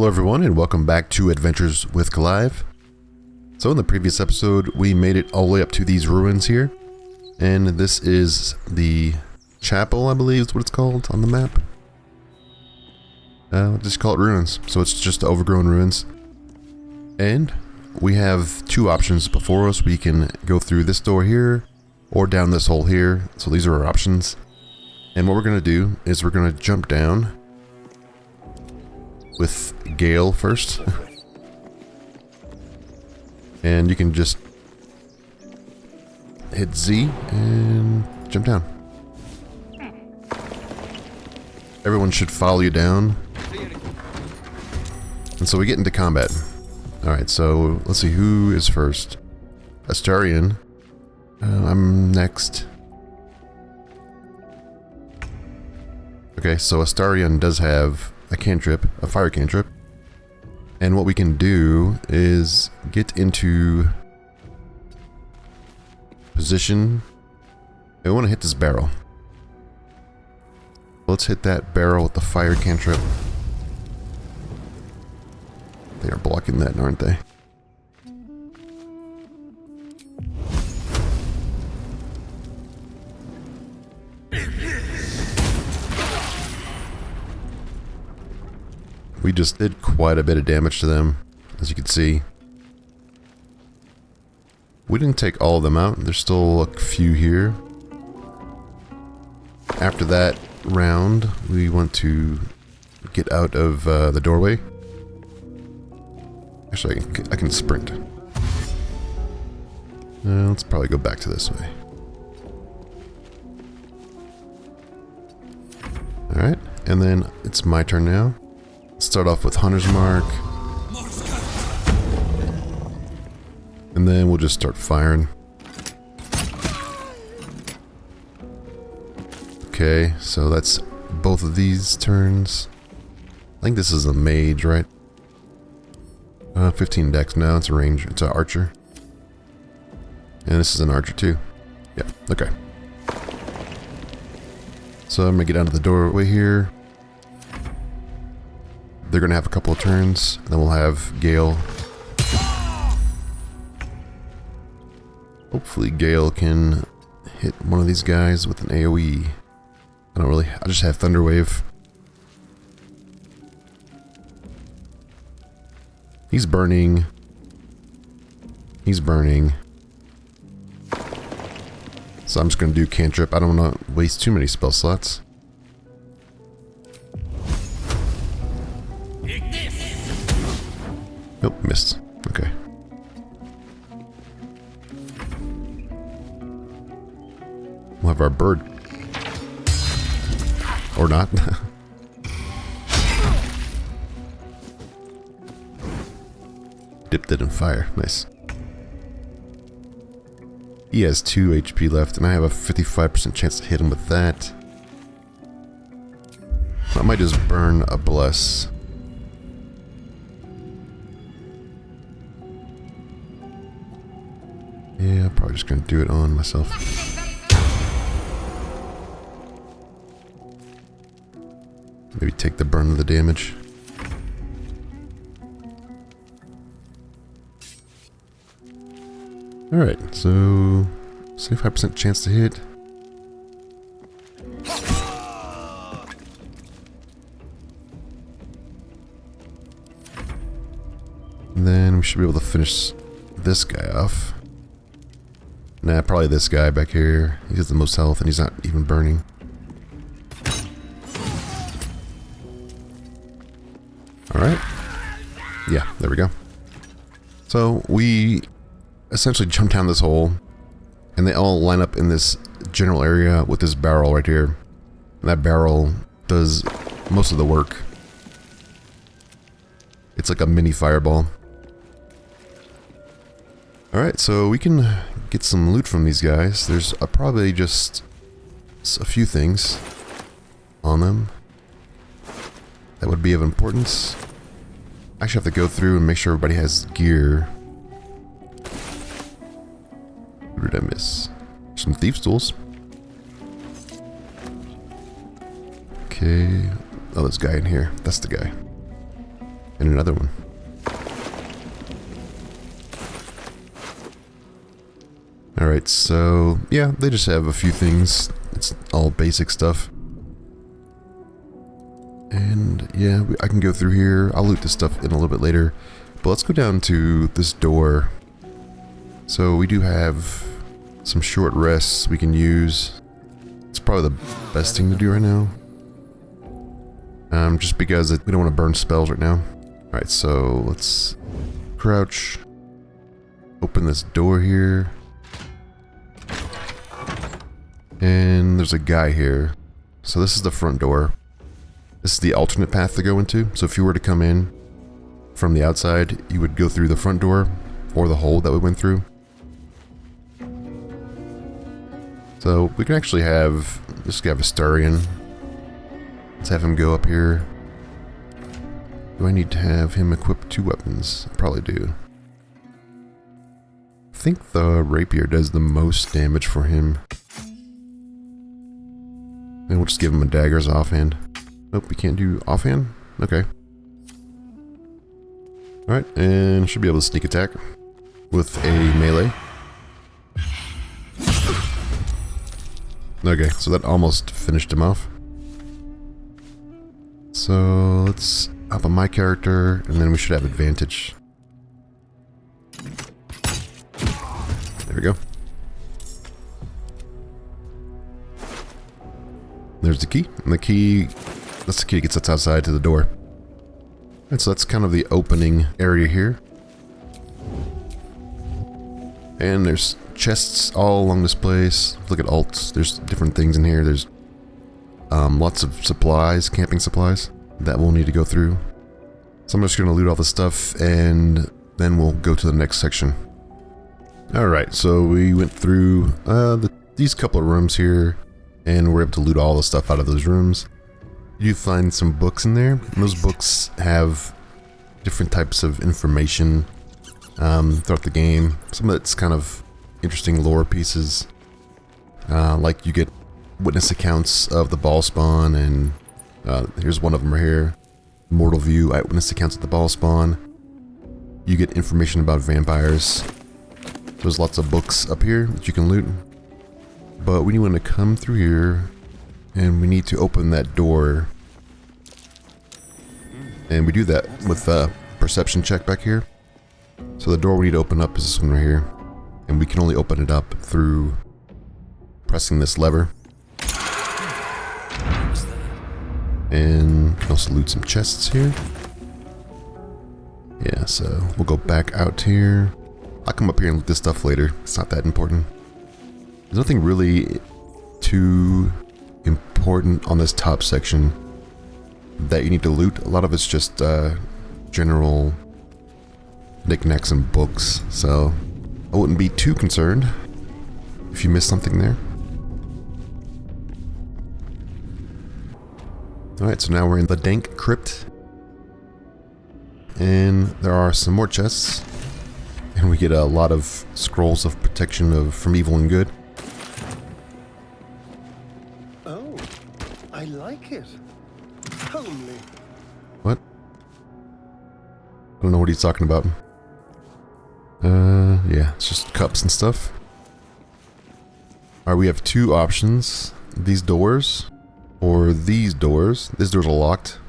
Hello everyone and welcome back to Adventures with Clive. So in the previous episode we made it all the way up to these ruins here, and this is the chapel, I believe is what it's called on the map. I'll just call it ruins, so it's just overgrown ruins. And we have two options before us. We can go through this door here or down this hole here, so these are our options. And what we're going to do is we're going to jump down with Gale first. And you can just hit Z and jump down. Everyone should follow you down. And so we get into combat. Alright, so let's see who is first. Astarion. I'm next. Okay, so Astarion does have a cantrip, a fire cantrip. And what we can do is get into position. And we want to hit this barrel. Let's hit that barrel with the fire cantrip. They are blocking that, aren't they? We just did quite a bit of damage to them, as you can see. We didn't take all of them out. There's still a few here. After that round, we want to get out of the doorway. Actually, I can sprint. Let's probably go back to this way. Alright, and then it's my turn now. Start off with Hunter's Mark. And then we'll just start firing. Okay, so that's both of these turns. I think this is a mage, right? 15 dex. No, it's a range. It's an archer. And this is an archer too. Yeah, okay. So I'm gonna get out of the doorway here. They're gonna have a couple of turns, and then we'll have Gale. Hopefully Gale can hit one of these guys with an AoE. I just have Thunder Wave. He's burning. He's burning. So I'm just gonna do cantrip. I don't want to waste too many spell slots. Nope, missed. Okay. We'll have our bird. Or not. Dipped it in fire. Nice. He has 2 HP left, and I have a 55% chance to hit him with that. I might just burn a bless. Yeah, I'm probably just gonna do it on myself. Maybe take the burn of the damage. Alright, so 75% chance to hit. And then we should be able to finish this guy off. Nah, probably this guy back here. He has the most health and he's not even burning. Alright. Yeah, there we go. So we essentially jump down this hole, and they all line up in this general area with this barrel right here. And that barrel does most of the work. It's like a mini fireball. Alright, so we can get some loot from these guys. There's probably just a few things on them that would be of importance. I actually have to go through and make sure everybody has gear. Who did I miss? Some thieves' tools. Okay. Oh, this guy in here. That's the guy. And another one. Alright, so yeah, they just have a few things. It's all basic stuff. And yeah, I can go through here. I'll loot this stuff in a little bit later. But let's go down to this door. So we do have some short rests we can use. It's probably the best thing to do right now. Just because we don't want to burn spells right now. Alright, so let's crouch. Open this door here. And there's a guy here. So this is the front door. This is the alternate path to go into. So if you were to come in from the outside, you would go through the front door or the hole that we went through. So we can actually have this guy Astarion. Let's have him go up here. Do I need to have him equip 2 weapons? I probably do. I think the rapier does the most damage for him. And we'll just give him a dagger as offhand. Nope, we can't do offhand? Okay. Alright, and should be able to sneak attack with a melee. Okay, so that almost finished him off. So let's up on my character, and then we should have advantage. There we go. There's the key, and the key, that's the key that gets us outside to the door. And so that's kind of the opening area here. And there's chests all along this place. Look at alts, there's different things in here. There's lots of supplies, camping supplies, that we'll need to go through. So I'm just going to loot all the stuff, and then we'll go to the next section. Alright, so we went through these couple of rooms here, and we're able to loot all the stuff out of those rooms. You find some books in there, and those books have different types of information throughout the game. Some of it's kind of interesting lore pieces, like you get witness accounts of the ball spawn, and here's one of them right here. Mortal View, eyewitness accounts of the ball spawn. You get information about vampires. There's lots of books up here that you can loot. But we want to come through here, and we need to open that door. And we do that with a perception check back here. So the door we need to open up is this one right here. And we can only open it up through pressing this lever. And we can also loot some chests here. Yeah, so we'll go back out here. I'll come up here and loot this stuff later. It's not that important. There's nothing really too important on this top section that you need to loot. A lot of it's just general knickknacks and books, so I wouldn't be too concerned if you missed something there. Alright, so now we're in the Dank Crypt, and there are some more chests, and we get a lot of scrolls of protection from evil and good. Oh, I like it. Homely. What? I don't know what he's talking about. Yeah, it's just cups and stuff. Alright, we have 2 options. These doors, or these doors. These doors are locked,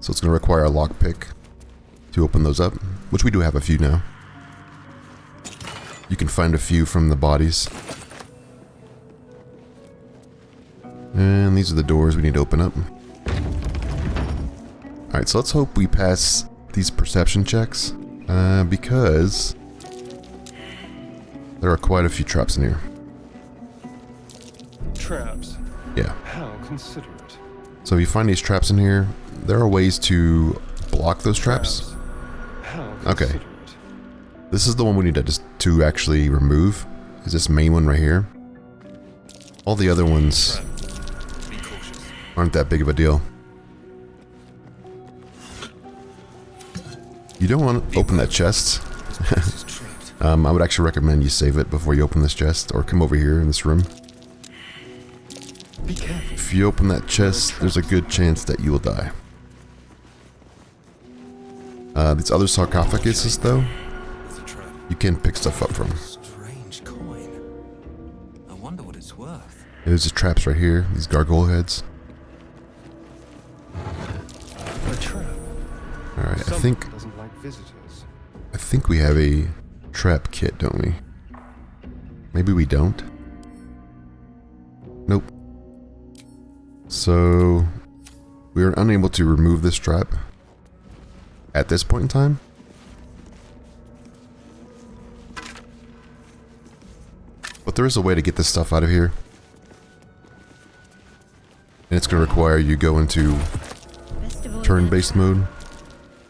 so it's going to require a lockpick to open those up, which we do have a few now. You can find a few from the bodies. And these are the doors we need to open up. Alright, so let's hope we pass these perception checks, because there are quite a few traps in here. Traps? Yeah. How considerate. So if you find these traps in here, there are ways to block those traps. How Okay. considerate. This is the one we need to actually remove, is this main one right here. All the other ones Be cautious. aren't that big of a deal. You don't want to open that chest. I would actually recommend you save it before you open this chest, or come over here in this room. Be careful. If you open that chest, there's a good chance that you will die. These other sarcophaguses, though, There's a trap. you can pick stuff up from. Strange coin. I wonder what it's worth. There's the traps right here, these gargoyle heads. A trap. Alright, I Someone think doesn't like visitors. we have a trap kit, don't we? Maybe we don't. Nope. So we are unable to remove this trap at this point in time. But there is a way to get this stuff out of here. And it's going to require you go into turn-based mode.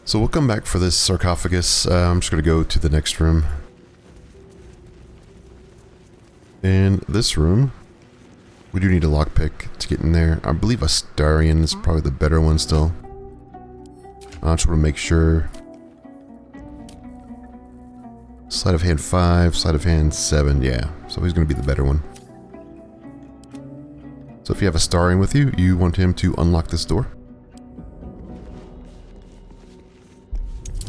So we'll come back for this sarcophagus. I'm just going to go to the next room. And this room, we do need a lockpick to get in there. I believe a Starian is probably the better one still. I just want to make sure. Sleight of hand 5, sleight of hand 7, yeah. So he's going to be the better one. So if you have a Starian with you, you want him to unlock this door.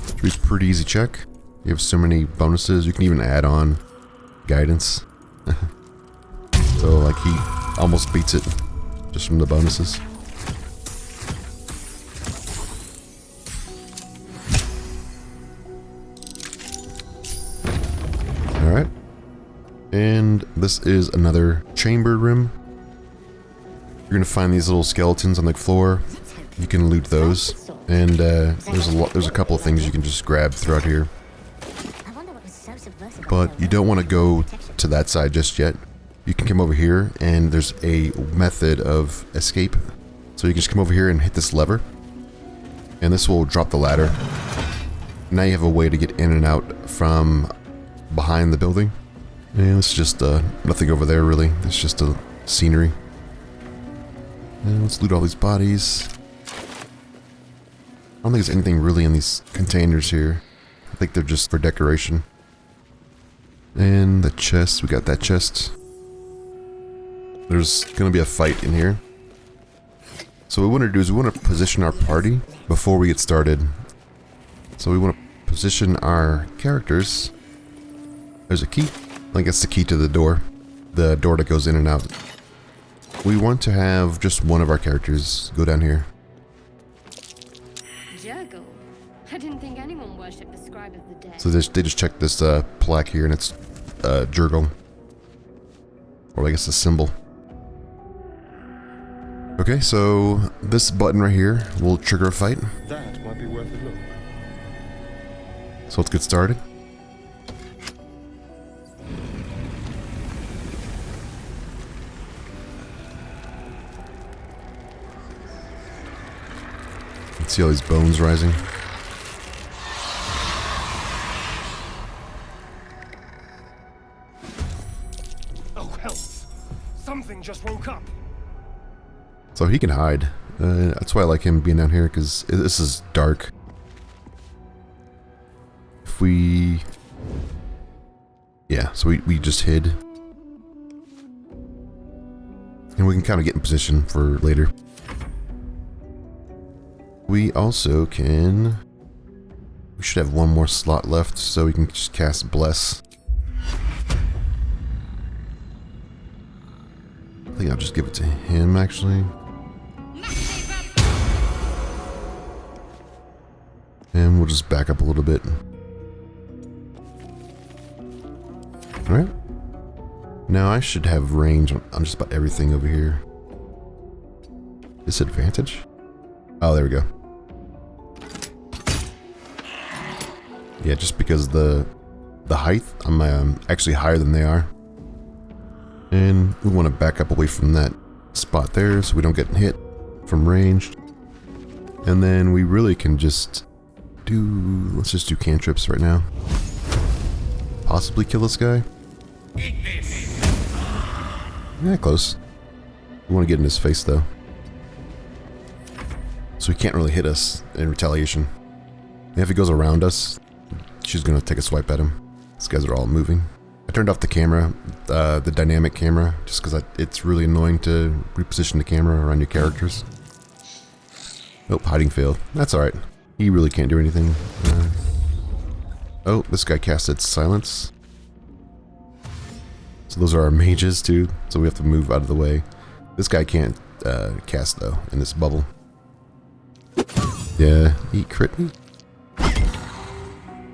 Should be a pretty easy check. You have so many bonuses. You can even add on guidance. So like he almost beats it just from the bonuses. Alright. And this is another chamber room. You're gonna find these little skeletons on the floor. You can loot those. And there's a couple of things you can just grab throughout here. But you don't want to go to that side just yet. You can come over here and there's a method of escape. So you can just come over here and hit this lever. And this will drop the ladder. Now you have a way to get in and out from behind the building. And it's just nothing over there really. It's just a scenery. And let's loot all these bodies. I don't think there's anything really in these containers here. I think they're just for decoration. And the chest, we got that chest. There's gonna be a fight in here. So what we want to do is we want to position our party before we get started. So we want to position our characters. There's a key. I think that's the key to the door that goes in and out. We want to have just one of our characters go down here. Juggle. I didn't think anyone worshipped the scribe of the dead. So they just check this plaque here and it's Jurgle. Or I guess a symbol. Okay, so this button right here will trigger a fight. That might be worth a look. So let's get started. Let's see all these bones rising. Oh, health! Something just woke up. So he can hide. That's why I like him being down here, because this is dark. If we... Yeah, so we just hid. And we can kind of get in position for later. We also can... We should have one more slot left, so we can just cast Bless. I think I'll just give it to him, actually. And we'll just back up a little bit. Alright. Now I should have range on just about everything over here. Disadvantage? Oh, there we go. Yeah, just because the height, I'm actually higher than they are. And we want to back up away from that spot there so we don't get hit from range. And then we really can just let's just do cantrips right now. Possibly kill this guy. Yeah, close. We want to get in his face though. So he can't really hit us in retaliation. And if he goes around us, she's gonna take a swipe at him. These guys are all moving. I turned off the camera, the dynamic camera, just because it's really annoying to reposition the camera around your characters. Nope, hiding failed. That's alright. He really can't do anything. Oh, this guy casted Silence. So those are our mages too, so we have to move out of the way. This guy can't cast though, in this bubble. Yeah, he crit me?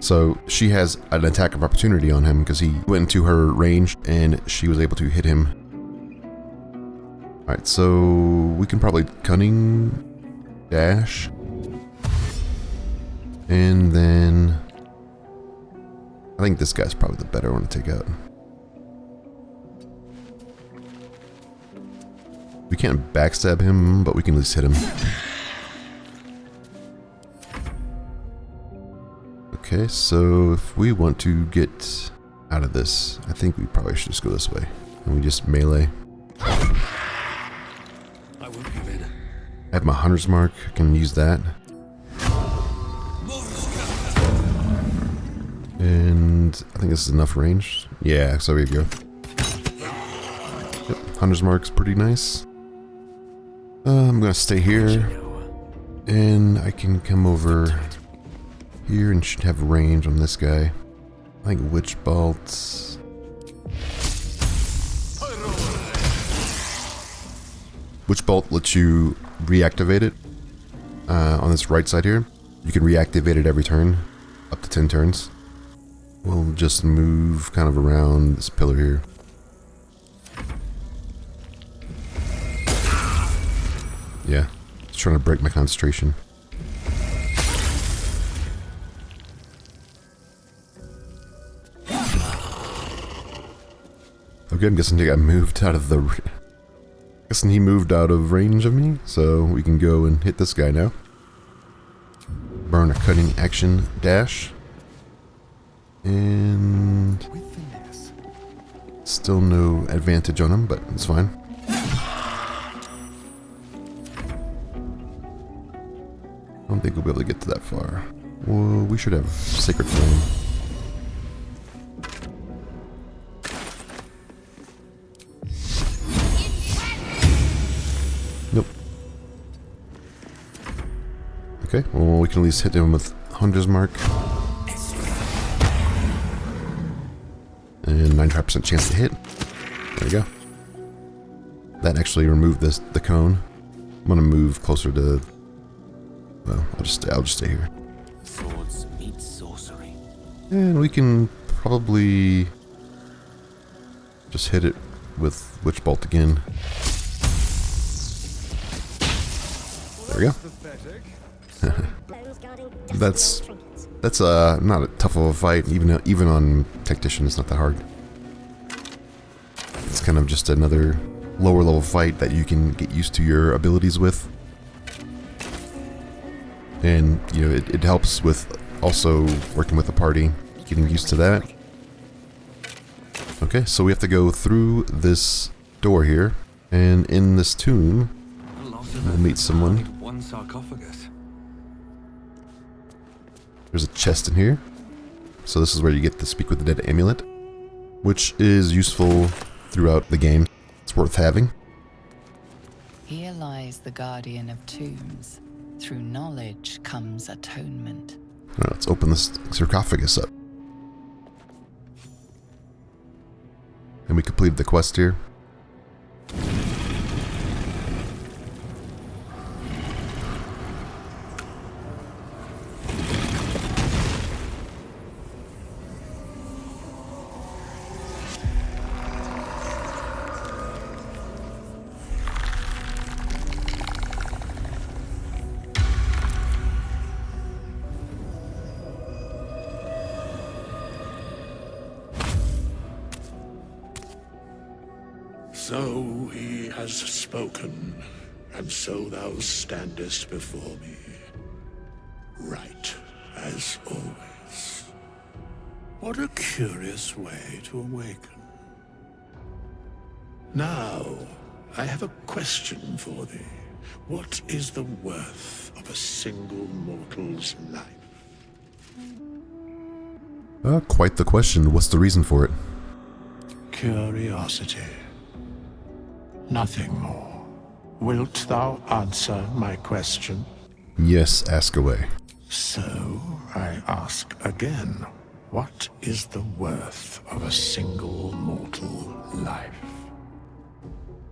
So she has an attack of opportunity on him because he went into her range and she was able to hit him. Alright, so we can probably cunning dash. And then I think this guy's probably the better one to take out. We can't backstab him, but we can at least hit him. Okay, so if we want to get out of this, I think we probably should just go this way. And we just melee. I won't give in. I have my hunter's mark, I can use that. And I think this is enough range. Yeah, so we go. Yep, hunter's mark's pretty nice. I'm gonna stay here. And I can come over here and should have range on this guy. I think Witch Bolt. Witch Bolt lets you reactivate it on this right side here. You can reactivate it every turn, up to 10 turns. We'll just move kind of around this pillar here. Yeah, it's trying to break my concentration. Okay, I'm guessing he got moved out of the... Guessing he moved out of range of me, so we can go and hit this guy now. Burn a cutting action dash. And... still no advantage on him, but it's fine. I don't think we'll be able to get to that far. Well, we should have Sacred Flame. Nope. Okay, well we can at least hit him with Hunter's Mark. And 95% chance to hit. There we go. That actually removed the cone. I'm gonna move closer to... Well, I'll just stay here. Swords meet sorcery. And we can probably just hit it with Witch Bolt again. There we go. That's not a tough of a fight. Even on Tactician, it's not that hard. It's kind of just another lower level fight that you can get used to your abilities with. And, you know, it helps with also working with the party, getting used to that. Okay, so we have to go through this door here, and in this tomb, we'll meet someone. One sarcophagus. There's a chest in here. So this is where you get the Speak with the Dead amulet, which is useful throughout the game. It's worth having. Here lies the guardian of tombs. Through knowledge comes atonement. Alright, let's open this sarcophagus up. And we complete the quest here. So he has spoken, and so thou standest before me, right as always. What a curious way to awaken. Now, I have a question for thee. What is the worth of a single mortal's life? Quite the question. What's the reason for it? Curiosity. Nothing more. Wilt thou answer my question? Yes, ask away. So I ask again, what is the worth of a single mortal life?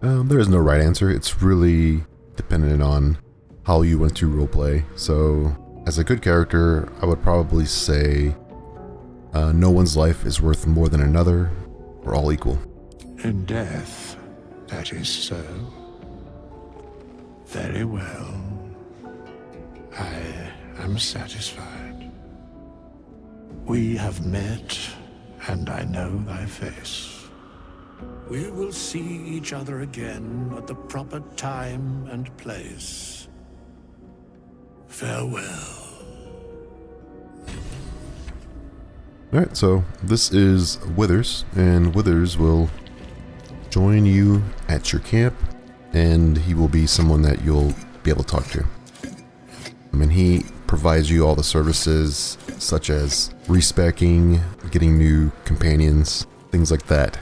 There is no right answer. It's really dependent on how you want to roleplay. So, as a good character, I would probably say no one's life is worth more than another. We're all equal. In death, that is so. Very well. I am satisfied. We have met, and I know thy face. We will see each other again at the proper time and place. Farewell. Alright, so this is Withers, and Withers will join you at your camp, and he will be someone that you'll be able to talk to. I mean, he provides you all the services such as respecking, getting new companions, things like that.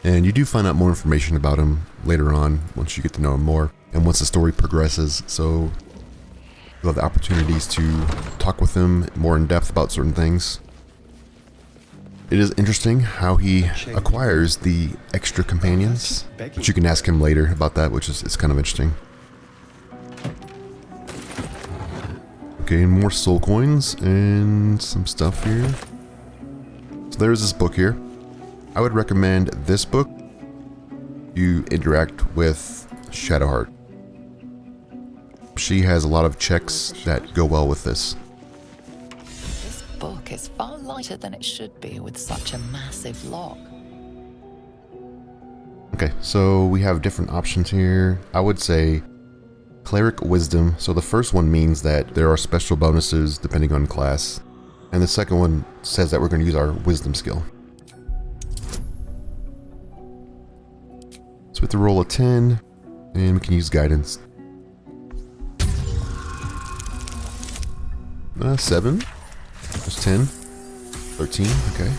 And you do find out more information about him later on once you get to know him more and once the story progresses, so you'll have the opportunities to talk with him more in depth about certain things. It is interesting how he acquires the extra companions, but you can ask him later about that, which is kind of interesting. Okay, more soul coins and some stuff here. So there's this book here. I would recommend this book. You interact with Shadowheart. She has a lot of checks that go well with this. This book is far lighter than it should be with such a massive log. Okay, so we have different options here. I would say Cleric Wisdom. So the first one means that there are special bonuses depending on class. And the second one says that we're going to use our Wisdom skill. So we have to roll a 10, and we can use Guidance. 7. There's 10. 13, okay.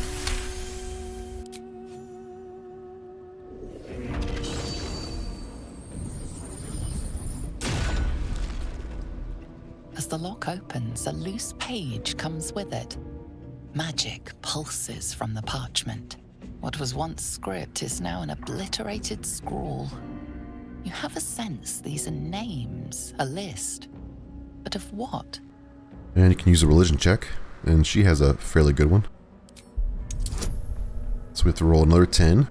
As the lock opens, a loose page comes with it. Magic pulses from the parchment. What was once script is now an obliterated scrawl. You have a sense these are names, a list. But of what? And you can use a religion check, and she has a fairly good one. So we have to roll another 10.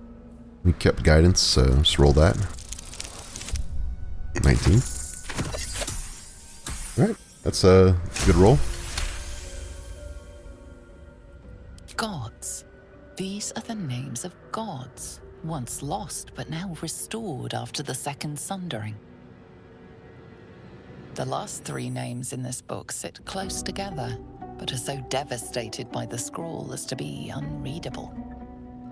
We kept guidance, so just roll that. 19. Alright, that's a good roll. Gods. These are the names of gods, once lost but now restored after the Second Sundering. The last 3 names in this book sit close together, but are so devastated by the scroll as to be unreadable.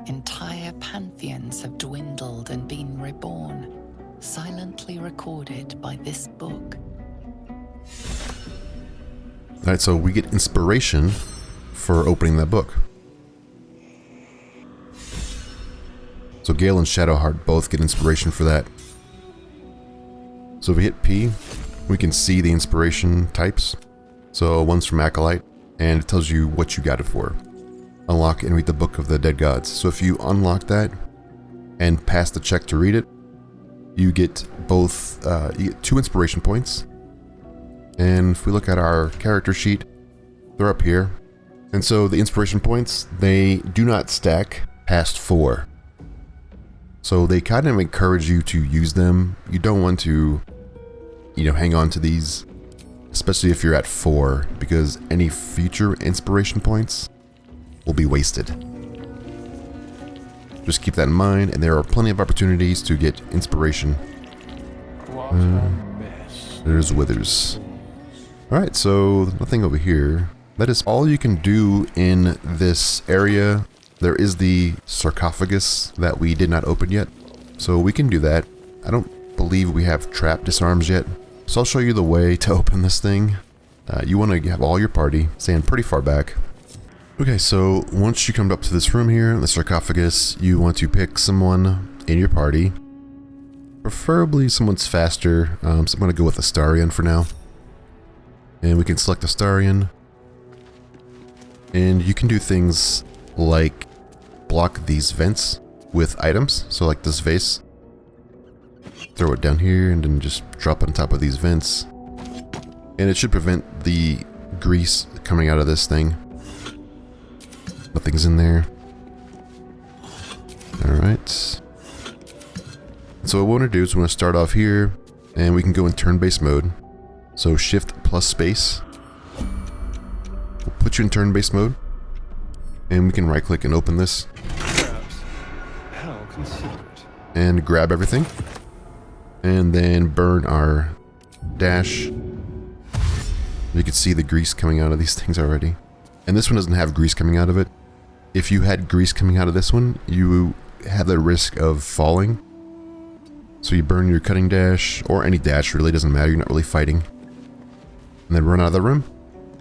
Entire pantheons have dwindled and been reborn, silently recorded by this book. Alright, so we get inspiration for opening that book. So Gale and Shadowheart both get inspiration for that. So if we hit P, we can see the inspiration types. So one's from Acolyte, and it tells you what you got it for. Unlock and read the Book of the Dead Gods. So if you unlock that and pass the check to read it, you get both, you get 2 inspiration points. And if we look at our character sheet, they're up here. And so the inspiration points, they do not stack past 4. So they kind of encourage you to use them. You don't want to, hang on to these, especially if you're at 4, because any future inspiration points will be wasted. Just keep that in mind, and there are plenty of opportunities to get inspiration. There's Withers. Alright, so nothing over here. That is all you can do in this area. There is the sarcophagus that we did not open yet, so we can do that. I don't believe we have trap disarms yet, so I'll show you the way to open this thing. You want to have all your party stand pretty far back. Okay, so once you come up to this room here, the sarcophagus, you want to pick someone in your party. Preferably someone's faster, so I'm going to go with Astarion for now. And we can select Astarion. And you can do things like block these vents with items. So like this vase. Throw it down here and then just drop it on top of these vents. And it should prevent the grease coming out of this thing. Nothing's in there. Alright. So what we want to do is we want to start off here, and we can go in turn-based mode. So shift plus space will put you in turn-based mode. And we can right click and open this. Perhaps. How considerate. And grab everything. And then burn our dash. You can see the grease coming out of these things already. And this one doesn't have grease coming out of it. If you had grease coming out of this one, you have the risk of falling. So you burn your cutting dash, or any dash, really doesn't matter, you're not really fighting. And then run out of the room.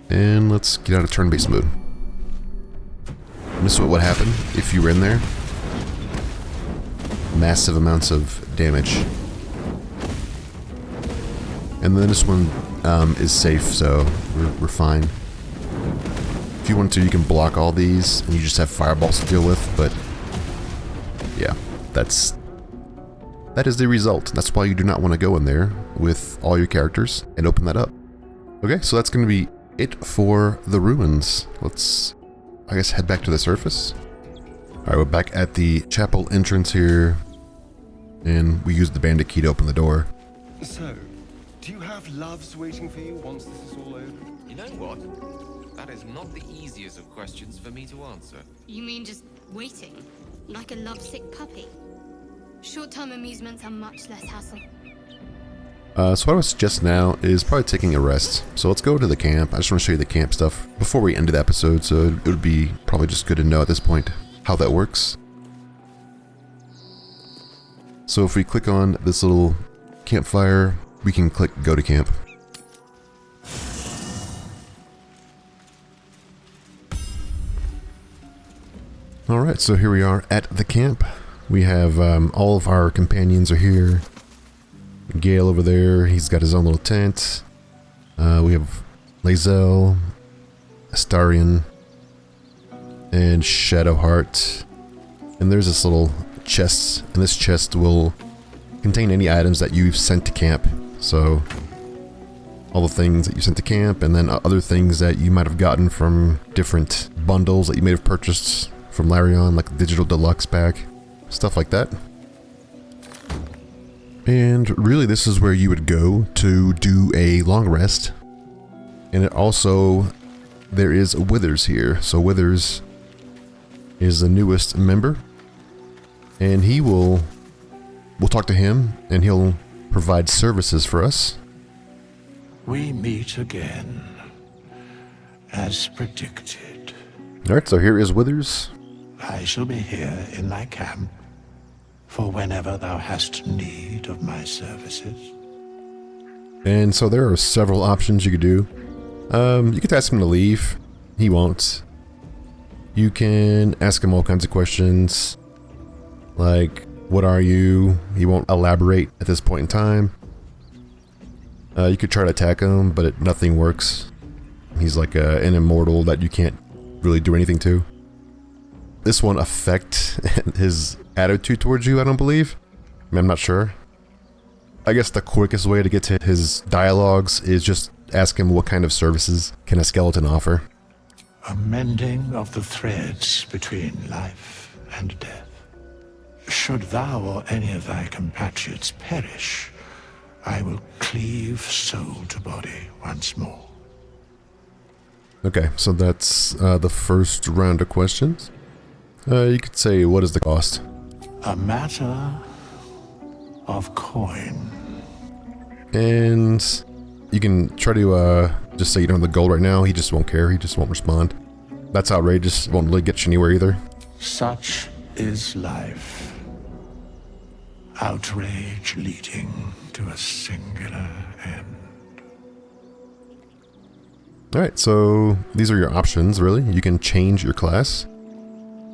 And let's get out of turn-based mode. And this is what would happen if you were in there. Massive amounts of damage. And then this one is safe, so we're fine. If you want to, you can block all these, and you just have fireballs to deal with, but yeah, that is the result. That's why you do not want to go in there with all your characters and open that up. Okay, so that's going to be it for the ruins. Let's, I guess, head back to the surface. Alright, we're back at the chapel entrance here, and we used the bandit key to open the door. So, do you have loves waiting for you once this is all over? You know what? That is not the easiest of questions for me to answer. You mean just waiting? Like a lovesick puppy? Short-term amusements are much less hassle. So what I would suggest now is probably taking a rest. So let's go to the camp. I just want to show you the camp stuff before we end the episode, so it would be probably just good to know at this point how that works. So if we click on this little campfire, we can click go to camp. Alright, so here we are at the camp. We have all of our companions are here. Gale over there, he's got his own little tent. We have Lae'zel, Astarion, and Shadowheart. And there's this little chest, and this chest will contain any items that you've sent to camp. So, all the things that you sent to camp, and then other things that you might have gotten from different bundles that you may have purchased from Larian, like the Digital Deluxe pack, stuff like that. And really this is where you would go to do a long rest. And it also, there is Withers here. So Withers is the newest member. And we'll talk to him, and he'll provide services for us. We meet again, as predicted. Alright, so here is Withers. I shall be here in thy camp, for whenever thou hast need of my services. And so there are several options you could do. You could ask him to leave. He won't. You can ask him all kinds of questions. Like, what are you? He won't elaborate at this point in time. You could try to attack him, but nothing works. He's like an immortal that you can't really do anything to. This won't affect his attitude towards you, I don't believe. I mean, I'm not sure. I guess the quickest way to get to his dialogues is just ask him what kind of services can a skeleton offer. A mending of the threads between life and death. Should thou or any of thy compatriots perish, I will cleave soul to body once more. Okay, so that's the first round of questions. You could say, what is the cost? A matter of coin. And you can try to just say you don't have the gold right now. He just won't care. He just won't respond. That's outrageous. It won't really get you anywhere either. Such is life. Outrage leading to a singular end. Alright, so these are your options, really. You can change your class.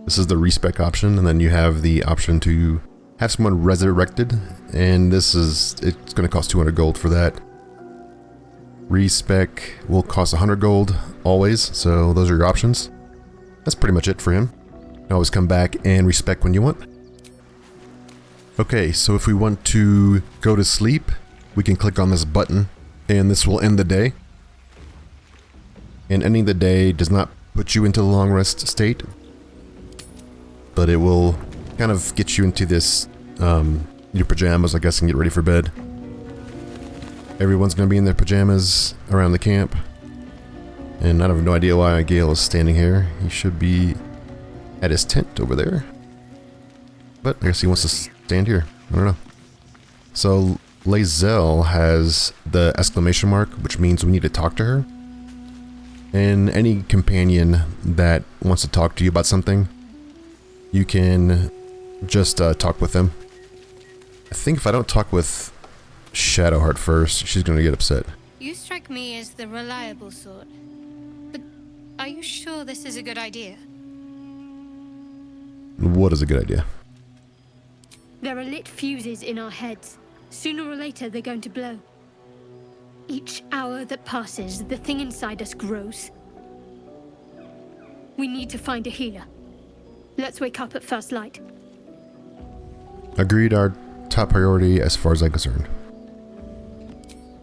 This is the respec option, and then you have the option to have someone resurrected, and it's going to cost 200 gold for that. Respec will cost 100 gold always, so those are your options. That's pretty much it for him. You can always come back and respec when you want. Okay, so if we want to go to sleep, we can click on this button, and this will end the day. And ending the day does not put you into the long rest state, but it will kind of get you into this, your pajamas, I guess, and get ready for bed. Everyone's going to be in their pajamas around the camp. And I have no idea why Gale is standing here. He should be at his tent over there. But I guess he wants to stand here. I don't know. So Lae'zel has the exclamation mark, which means we need to talk to her. And any companion that wants to talk to you about something, you can just talk with them. I think if I don't talk with Shadowheart first, she's going to get upset. You strike me as the reliable sort. But are you sure this is a good idea? What is a good idea? There are lit fuses in our heads. Sooner or later, they're going to blow. Each hour that passes, the thing inside us grows. We need to find a healer. Let's wake up at first light. Agreed, our top priority as far as I'm concerned.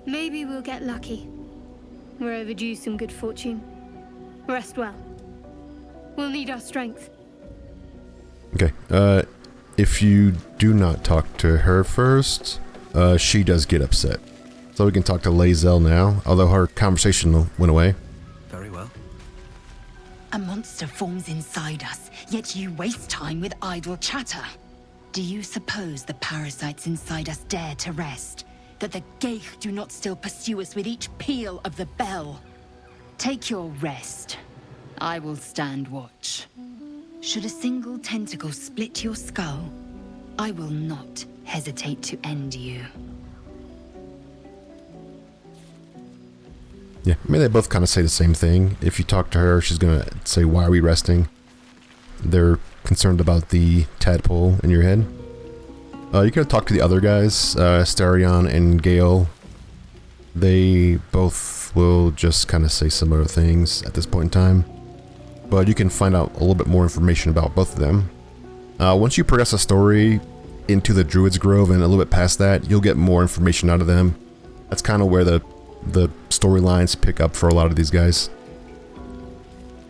Maybe we'll get lucky. We're overdue some good fortune. Rest well. We'll need our strength. Okay, if you do not talk to her first, she does get upset. So we can talk to Lae'zel now, although her conversation went away. Very well. A monster forms inside us, yet you waste time with idle chatter. Do you suppose the parasites inside us dare to rest? That the Geich do not still pursue us with each peal of the bell? Take your rest. I will stand watch. Should a single tentacle split your skull, I will not hesitate to end you. Yeah, I mean, they both kind of say the same thing. If you talk to her, she's going to say, why are we resting? They're concerned about the tadpole in your head. You can talk to the other guys, Starion and Gale. They both will just kind of say similar things at this point in time. But you can find out a little bit more information about both of them. Once you progress the story into the Druid's Grove and a little bit past that, you'll get more information out of them. That's kind of where the storylines pick up for a lot of these guys.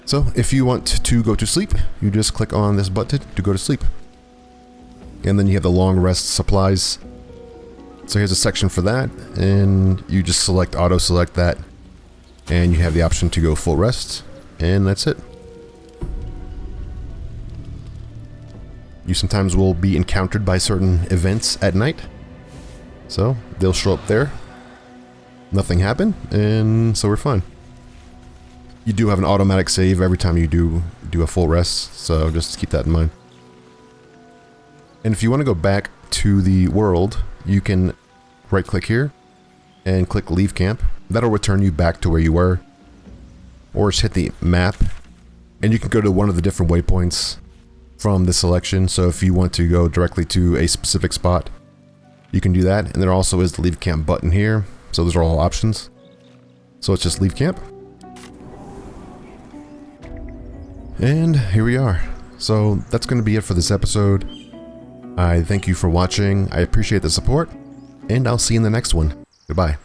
So if you want to go to sleep, you just click on this button to go to sleep. And then you have the long rest supplies. So here's a section for that, and you just select auto select that, and you have the option to go full rest, and that's it. You sometimes will be encountered by certain events at night, so they'll show up there. Nothing happened, and so we're fine. You do have an automatic save every time you do a full rest, so just keep that in mind. And if you want to go back to the world, you can right click here and click leave camp. That'll return you back to where you were. Or just hit the map and you can go to one of the different waypoints from the selection. So if you want to go directly to a specific spot, you can do that. And there also is the leave camp button here. So those are all options. So it's just leave camp. And here we are. So that's going to be it for this episode. I thank you for watching. I appreciate the support, and I'll see you in the next one. Goodbye.